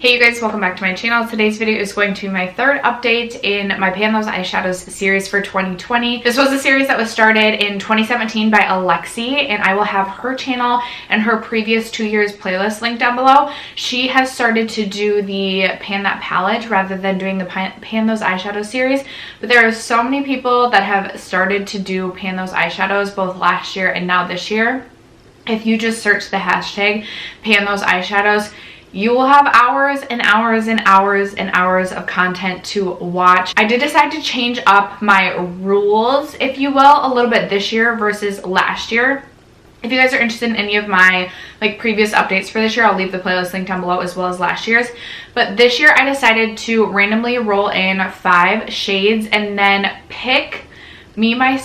Hey you guys, welcome back to my channel. Today's video is going to be my third update in my Pan Those Eyeshadows series for 2020. This was a series that was started in 2017 by Alexi, and I will have her channel and her previous 2 years playlist linked down below. She has started to do the Pan That Palette rather than doing the Pan Those Eyeshadows series, but there are so many people that have started to do Pan Those Eyeshadows both last year and now this year. If you just search the hashtag Pan Those Eyeshadows, you will have hours and hours and hours and hours of content to watch. I did decide to change up my rules, if you will, a little bit this year versus last year. If you guys are interested in any of my previous updates for this year, I'll leave the playlist link down below as well as last year's. But this year I decided to randomly roll in 5 shades and then pick my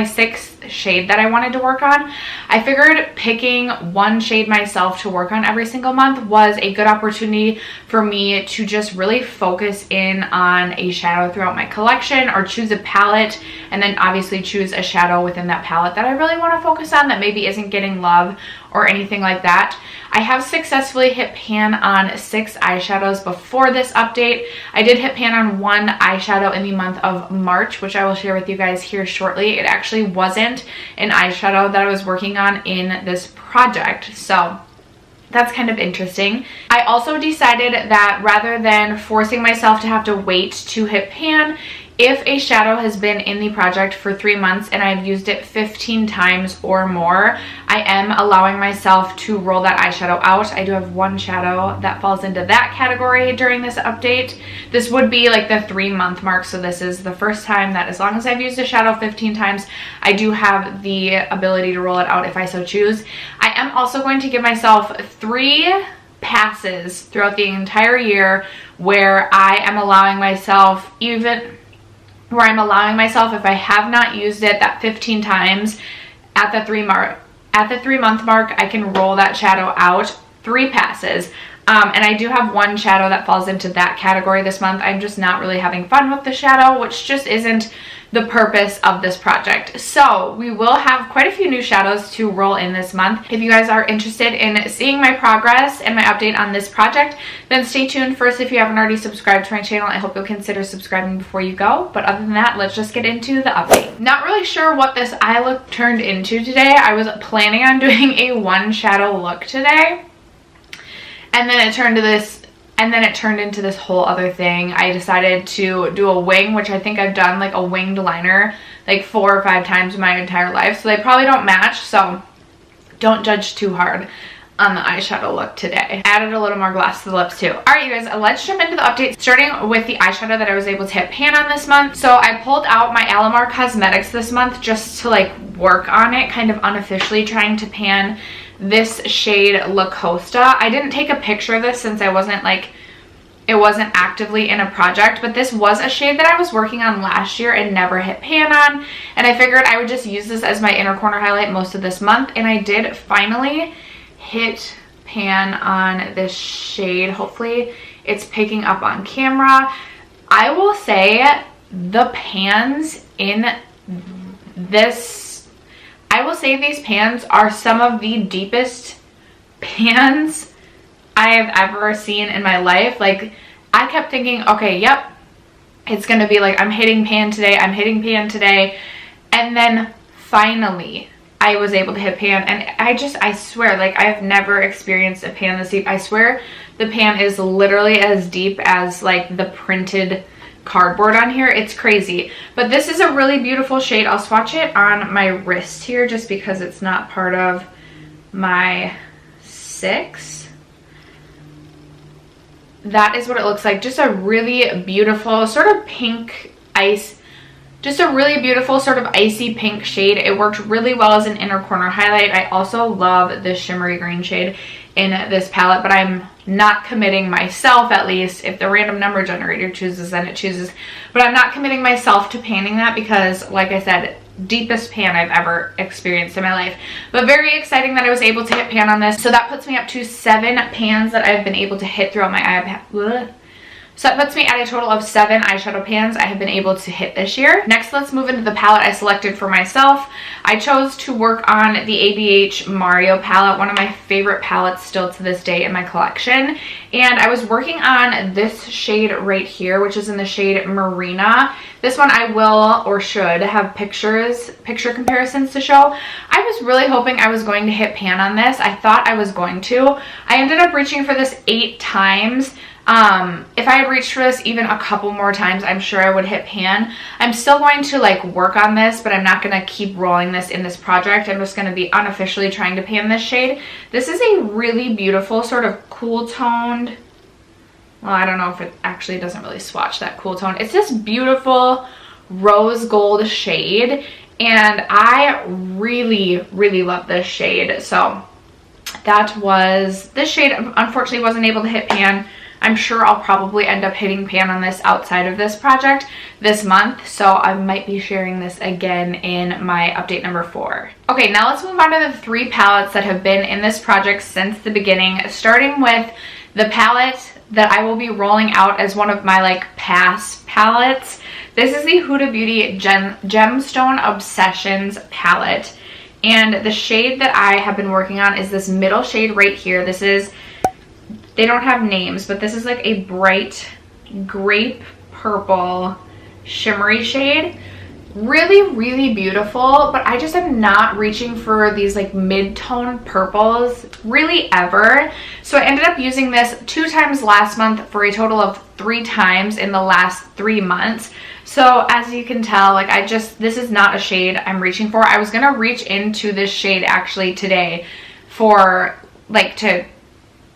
6th shade that I wanted to work on. I figured picking one shade myself to work on every single month was a good opportunity for me to just really focus in on a shadow throughout my collection, or choose a palette and then obviously choose a shadow within that palette that I really want to focus on that maybe isn't getting love or anything like that. I have successfully hit pan on 6 eyeshadows before this update. I did hit pan on 1 eyeshadow in the month of March, which I will share with you guys here shortly. It actually wasn't an eyeshadow that I was working on in this project, so that's kind of interesting. I also decided that rather than forcing myself to have to wait to hit pan, if a shadow has been in the project for 3 months and I've used it 15 times or more, I am allowing myself to roll that eyeshadow out. I do have 1 shadow that falls into that category during this update. This would be like the 3-month mark, so this is the first time that as long as I've used a shadow 15 times, I do have the ability to roll it out if I so choose. I am also going to give myself 3 passes throughout the entire year where I am allowing myself if I have not used it that 15 times at the 3-month mark, I can roll that shadow out. 3 passes. And I do have 1 shadow that falls into that category this month. I'm just not really having fun with the shadow, which just isn't the purpose of this project. So we will have quite a few new shadows to roll in this month. If you guys are interested in seeing my progress and my update on this project, then stay tuned. First, if you haven't already subscribed to my channel, I hope you'll consider subscribing before you go. But other than that, let's just get into the update. Not really sure what this eye look turned into today. I was planning on doing a 1 shadow look today, and then it turned into this whole other thing. I decided to do a wing, which I think I've done like a winged liner like 4 or 5 times in my entire life, so they probably don't match, so don't judge too hard on the eyeshadow look today. Added a little more gloss to the lips too. Alright you guys, let's jump into the update, starting with the eyeshadow that I was able to hit pan on this month. So I pulled out my Alamar Cosmetics this month just to work on it, kind of unofficially trying to pan this shade La Costa. I didn't take a picture of this since it wasn't actively in a project, but this was a shade that I was working on last year and never hit pan on, and I figured I would just use this as my inner corner highlight most of this month, and I did finally hit pan on this shade. Hopefully it's picking up on camera. I will say the pans in this, these pans are some of the deepest pans I have ever seen in my life. I kept thinking, okay, yep, it's gonna be I'm hitting pan today, and then finally I was able to hit pan, and I swear, I've never experienced a pan this deep. I swear the pan is literally as deep as the printed cardboard on here. It's crazy. But this is a really beautiful shade. I'll swatch it on my wrist here just because it's not part of my 6. That is what it looks like. Just a really beautiful sort of pink ice, just a really beautiful sort of icy pink shade. It worked really well as an inner corner highlight. I also love this shimmery green shade in this palette, but I'm not committing myself, at least if the random number generator chooses, then it chooses, but I'm not committing myself to panning that because, like I said, deepest pan I've ever experienced in my life. But very exciting that I was able to hit pan on this. So that puts me up to 7 pans that I've been able to hit throughout my So that puts me at a total of 7 eyeshadow pans I have been able to hit this year. Next, let's move into the palette I selected for myself. I chose to work on the ABH Mario palette, one of my favorite palettes still to this day in my collection. And I was working on this shade right here, which is in the shade Marina. This one I will, or should, have picture comparisons to show. I was really hoping I was going to hit pan on this. I thought I was going to. I ended up reaching for this 8 times. If I had reached for this even a couple more times, I'm sure I would hit pan. I'm still going to like work on this, but I'm not going to keep rolling this in this project. I'm just going to be unofficially trying to pan this shade. This is a really beautiful sort of cool toned, well, I don't know if it actually doesn't really swatch that cool tone. It's this beautiful rose gold shade, and I really, really love this shade. So that was, this shade unfortunately wasn't able to hit pan. I'm sure I'll probably end up hitting pan on this outside of this project this month, so I might be sharing this again in my update number 4. Okay, now let's move on to the 3 palettes that have been in this project since the beginning, starting with the palette that I will be rolling out as one of my like past palettes. This is the Huda Beauty Gemstone Obsessions palette, and the shade that I have been working on is this middle shade right here. This is, they don't have names, but this is like a bright grape purple shimmery shade. Really, really beautiful, but I just am not reaching for these like mid-tone purples really ever. So I ended up using this 2 times last month for a total of 3 times in the last 3 months. So as you can tell, like this is not a shade I'm reaching for. I was gonna reach into this shade actually today for like to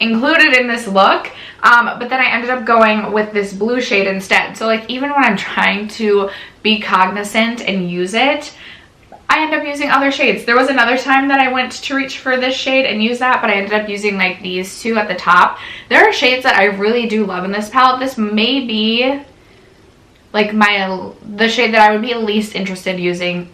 include it in this look, but then I ended up going with this blue shade instead. So like even when I'm trying to be cognizant and use it, I end up using other shades. There was another time that I went to reach for this shade and use that, but I ended up using like these 2 at the top. There are shades that I really do love in this palette. This may be like the shade that I would be least interested in using.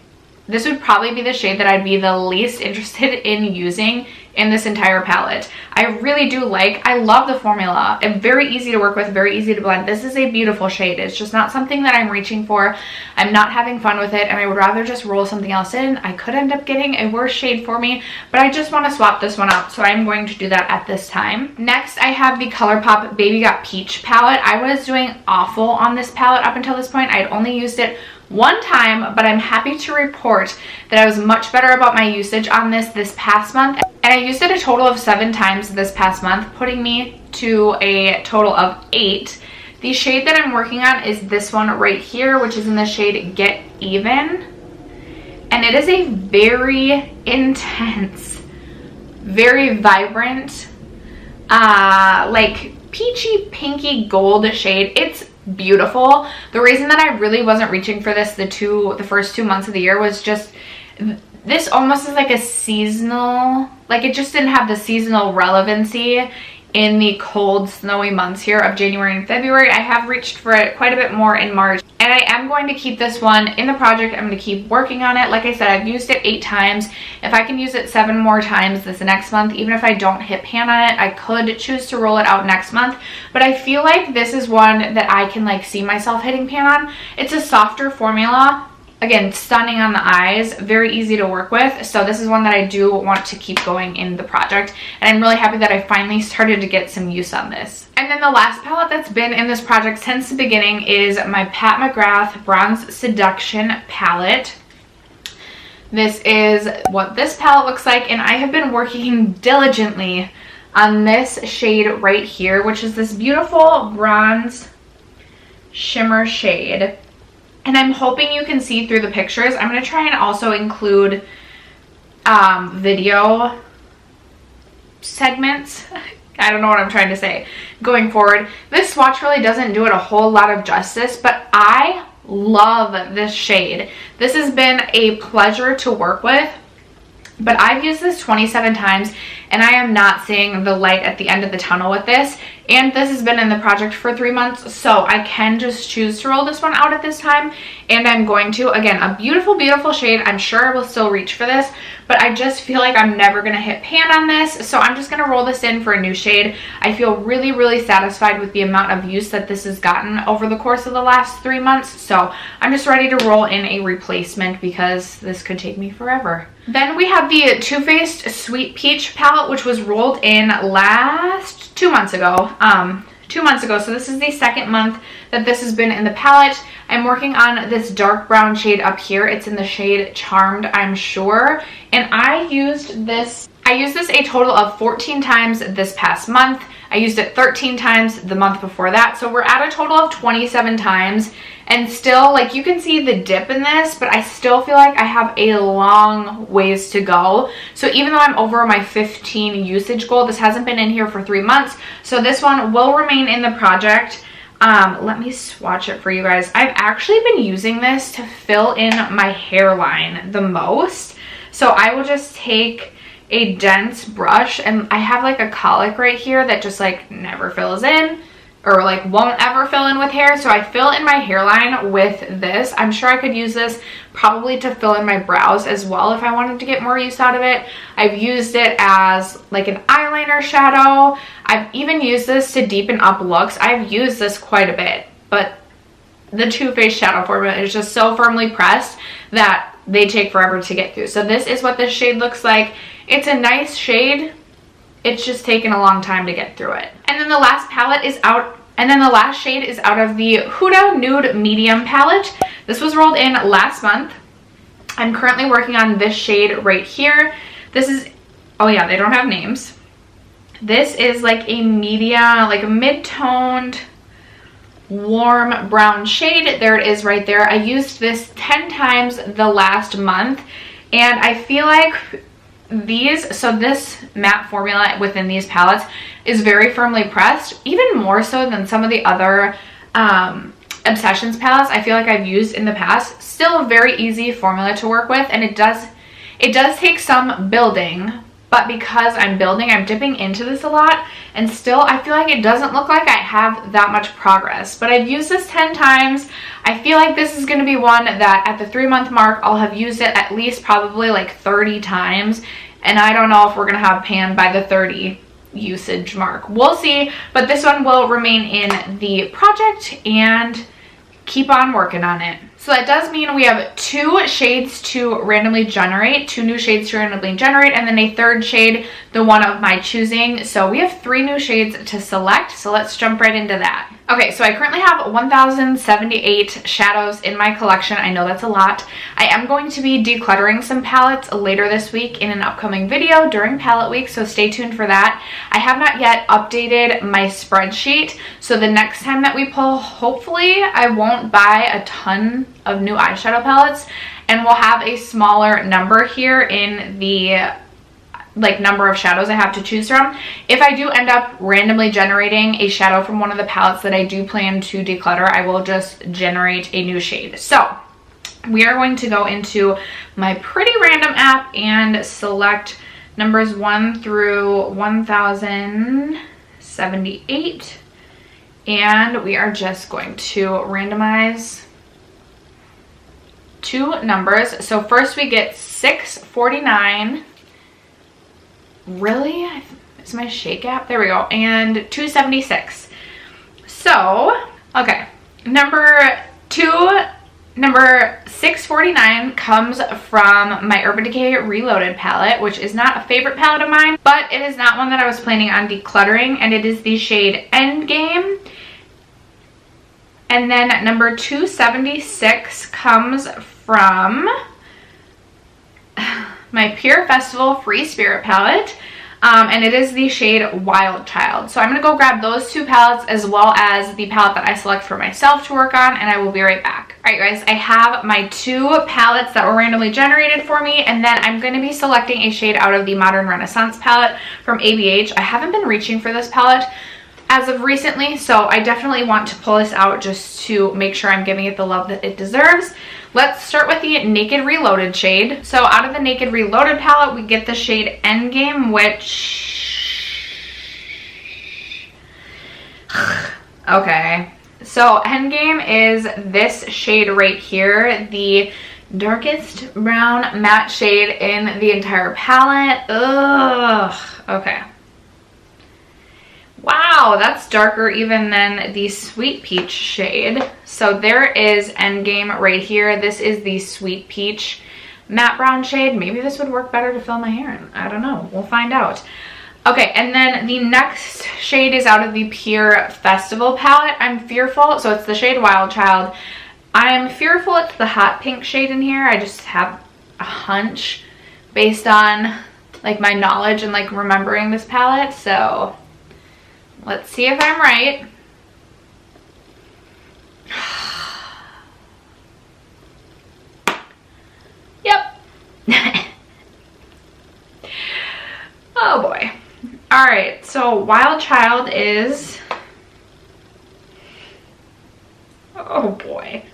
This would probably be the shade that I'd be the least interested in using in this entire palette. I really do I love the formula. It's very easy to work with, very easy to blend. This is a beautiful shade. It's just not something that I'm reaching for. I'm not having fun with it, and I would rather just roll something else in. I could end up getting a worse shade for me, but I just want to swap this one out, so I'm going to do that at this time. Next, I have the ColourPop Baby Got Peach palette. I was doing awful on this palette up until this point. I had only used it 1 time, but I'm happy to report that I was much better about my usage on this past month, and I used it a total of 7 times this past month, putting me to a total of 8. The shade that I'm working on is this one right here, which is in the shade Get Even, and it is a very intense, very vibrant, like peachy pinky gold shade. It's beautiful. The reason that I really wasn't reaching for this the first 2 months of the year was just this almost is like a seasonal, like it just didn't have the seasonal relevancy in the cold snowy months here of January and February. I have reached for it quite a bit more in March, and I am going to keep this one in the project. I'm going to keep working on it. Like I said, I've used it 8 times. If I can use it 7 more times this next month, even if I don't hit pan on it, I could choose to roll it out next month, but I feel like this is one that I can like see myself hitting pan on. It's a softer formula. Again, stunning on the eyes, very easy to work with. So this is one that I do want to keep going in the project, and I'm really happy that I finally started to get some use on this. And then the last palette that's been in this project since the beginning is my Pat McGrath Bronze Seduction palette. This is what this palette looks like, and I have been working diligently on this shade right here, which is this beautiful bronze shimmer shade. And I'm hoping you can see through the pictures. I'm going to try and also include video segments. I don't know what I'm trying to say going forward. This swatch really doesn't do it a whole lot of justice, but I love this shade. This has been a pleasure to work with. But I've used this 27 times and I am not seeing the light at the end of the tunnel with this. And this has been in the project for 3 months, so I can just choose to roll this one out at this time. And I'm going to, again, a beautiful, beautiful shade. I'm sure I will still reach for this, but I just feel like I'm never gonna hit pan on this. So I'm just gonna roll this in for a new shade. I feel really, really satisfied with the amount of use that this has gotten over the course of the last 3 months. So I'm just ready to roll in a replacement because this could take me forever. Then we have the Too Faced Sweet Peach palette, which was rolled in 2 months ago. 2 months ago, so this is the second month that this has been in the palette. I'm working on this dark brown shade up here. It's in the shade Charmed, I'm sure. And I used this a total of 14 times this past month. I used it 13 times the month before that. So we're at a total of 27 times. And still, like, you can see the dip in this, but I still feel like I have a long ways to go. So even though I'm over my 15 usage goal, this hasn't been in here for 3 months. So this one will remain in the project. Let me swatch it for you guys. I've actually been using this to fill in my hairline the most. So I will just take a dense brush, and I have like a colic right here that just like never fills in, or like won't ever fill in with hair. So I fill in my hairline with this. I'm sure I could use this probably to fill in my brows as well if I wanted to get more use out of it. I've used it as like an eyeliner shadow. I've even used this to deepen up looks. I've used this quite a bit, but the Too Faced shadow formula is just so firmly pressed that they take forever to get through. So this is what this shade looks like. It's a nice shade. It's just taken a long time to get through it. And then the last palette is out, and then the last shade is out of the Huda Nude Medium palette. This was rolled in last month. I'm currently working on this shade right here. This is, oh yeah, they don't have names. This is like a medium, like a mid-toned, warm brown shade. There it is right there. I used this 10 times the last month, and I feel like this matte formula within these palettes is very firmly pressed, even more so than some of the other Obsessions palettes I feel like I've used in the past. Still a very easy formula to work with, and it does take some building, but because I'm building, I'm dipping into this a lot, and still I feel like it doesn't look like I have that much progress. But I've used this 10 times. I feel like this is going to be one that at the 3-month mark, I'll have used it at least probably like 30 times. And I don't know if we're going to have pan by the 30 usage mark. We'll see, but this one will remain in the project and keep on working on it. So that does mean we have 2 shades to randomly generate, 2 new shades to randomly generate, and then a 3rd shade, the one of my choosing. So we have 3 new shades to select, so let's jump right into that. Okay, so I currently have 1,078 shadows in my collection. I know that's a lot. I am going to be decluttering some palettes later this week in an upcoming video during palette week, so stay tuned for that. I have not yet updated my spreadsheet, so the next time that we pull, hopefully I won't buy a ton of new eyeshadow palettes, and we'll have a smaller number here in the number of shadows I have to choose from. If I do end up randomly generating a shadow from one of the palettes that I do plan to declutter, I will just generate a new shade. So we are going to go into my Pretty Random app and select numbers 1 through 1078, and we are just going to randomize 2 numbers. So first we get 649. Really? Is my shake app? There we go. And 276. So, okay. Number 649 comes from my Urban Decay Reloaded palette, which is not a favorite palette of mine, but it is not one that I was planning on decluttering, and it is the shade Endgame. And then number 276 comes from my Pure Festival Free Spirit palette, and it is the shade Wild Child. So I'm going to go grab those 2 palettes as well as the palette that I select for myself to work on, and I will be right back. Alright guys, I have my 2 palettes that were randomly generated for me, and then I'm going to be selecting a shade out of the Modern Renaissance palette from ABH. I haven't been reaching for this palette as of recently, so I definitely want to pull this out just to make sure I'm giving it the love that it deserves. Let's start with the Naked Reloaded shade. So out of the Naked Reloaded palette, we get the shade Endgame, which... okay. So Endgame is this shade right here, the darkest brown matte shade in the entire palette. Ugh. Okay. Wow, that's darker even than the Sweet Peach shade. So there is Endgame right here. This is the Sweet Peach matte brown shade. Maybe this would work better to fill my hair in. I don't know. We'll find out. Okay, and then the next shade is out of the Pure Festival palette. I'm fearful. So it's the shade Wild Child. I'm fearful it's the hot pink shade in here. I just have a hunch based on like my knowledge and like remembering this palette. So let's see if I'm right. Yep. Oh boy. All right, so Wild Child is, oh boy.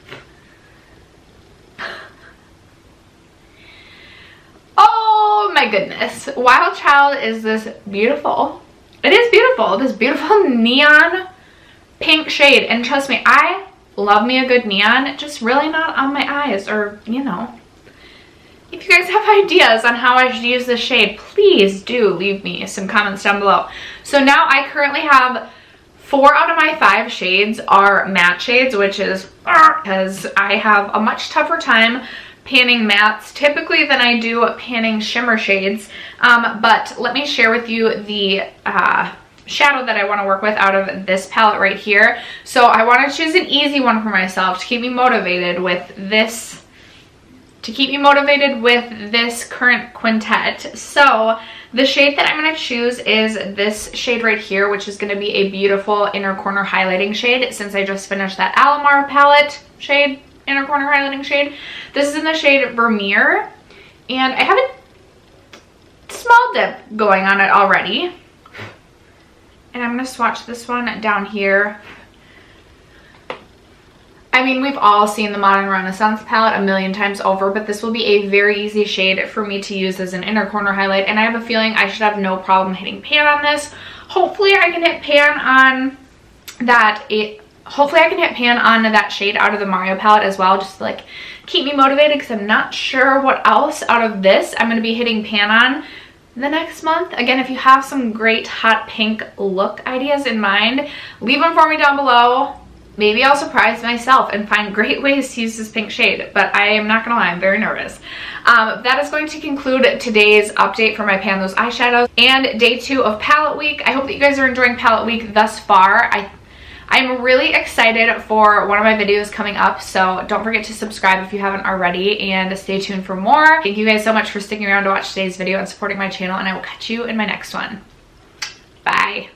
Oh my goodness. Wild Child is this beautiful, it is beautiful, this beautiful neon pink shade. And trust me, I love me a good neon, just really not on my eyes, or, you know. If you guys have ideas on how I should use this shade, please do leave me some comments down below. So now I currently have 4 out of my 5 shades are matte shades, which is because I have a much tougher time panning mattes typically than I do panning shimmer shades. But let me share with you the shadow that I want to work with out of this palette right here. So I want to choose an easy one for myself to keep me motivated with this. Current quintet. So the shade that I'm going to choose is this shade right here, which is going to be a beautiful inner corner highlighting shade, since I just finished that Alamar palette shade, inner corner highlighting shade. This is in the shade Vermeer, and I have a small dip going on it already. And I'm going to swatch this one down here. I mean, we've all seen the Modern Renaissance palette a million times over, but this will be a very easy shade for me to use as an inner corner highlight, and I have a feeling I should have no problem hitting pan on this. Hopefully I can hit pan on that. Hopefully I can hit pan on that shade out of the Mario palette as well, just to like keep me motivated, because I'm not sure what else out of this I'm going to be hitting pan on the next month. Again, if you have some great hot pink look ideas in mind, leave them for me down below. Maybe I'll surprise myself and find great ways to use this pink shade, but I am not gonna lie, I'm very nervous. That is going to conclude today's update for my Pan Those eyeshadows and day 2 of palette week. I hope that you guys are enjoying palette week thus far. I'm really excited for one of my videos coming up, so don't forget to subscribe if you haven't already, and stay tuned for more. Thank you guys so much for sticking around to watch today's video and supporting my channel, and I will catch you in my next one. Bye.